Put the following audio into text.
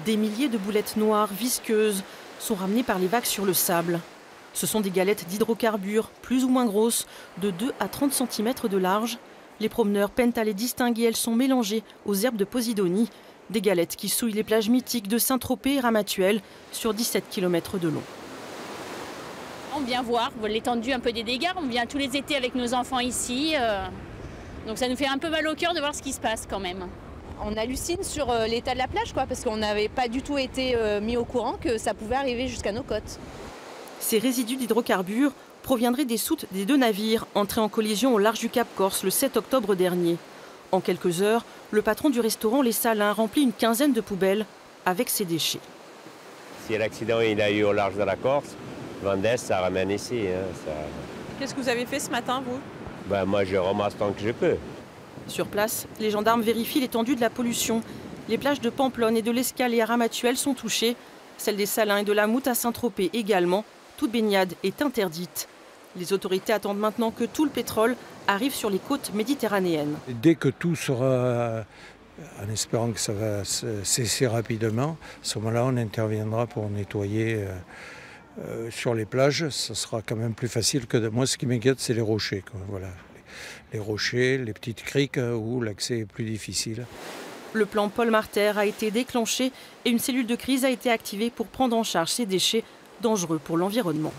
Des milliers de boulettes noires, visqueuses, sont ramenées par les vagues sur le sable. Ce sont des galettes d'hydrocarbures, plus ou moins grosses, de 2 à 30 cm de large. Les promeneurs peinent à les distinguer, elles sont mélangées aux herbes de Posidonie. Des galettes qui souillent les plages mythiques de Saint-Tropez et Ramatuelle sur 17 km de long. On vient voir l'étendue un peu des dégâts, on vient tous les étés avec nos enfants ici. Donc ça nous fait un peu mal au cœur de voir ce qui se passe quand même. On hallucine sur l'état de la plage, parce qu'on n'avait pas du tout été mis au courant que ça pouvait arriver jusqu'à nos côtes. Ces résidus d'hydrocarbures proviendraient des soutes des 2 navires entrés en collision au large du Cap Corse le 7 octobre dernier. En quelques heures, le patron du restaurant Les Salins remplit une quinzaine de poubelles avec ses déchets. Si l'accident il a eu au large de la Corse, Vendès, ça ramène ici. Qu'est-ce que vous avez fait ce matin, vous? Moi, je ramasse tant que je peux. Sur place, les gendarmes vérifient l'étendue de la pollution. Les plages de Pamplonne et de l'Escale et à Ramatuelle sont touchées. Celles des Salins et de la Moute à Saint-Tropez également. Toute baignade est interdite. Les autorités attendent maintenant que tout le pétrole arrive sur les côtes méditerranéennes. Dès que tout sera, en espérant que ça va cesser rapidement, à ce moment-là, on interviendra pour nettoyer sur les plages. Ça sera quand même plus facile que moi. Ce qui m'inquiète, c'est les rochers. Voilà. Les rochers, les petites criques où l'accès est plus difficile. Le plan Paul Marter a été déclenché et une cellule de crise a été activée pour prendre en charge ces déchets dangereux pour l'environnement.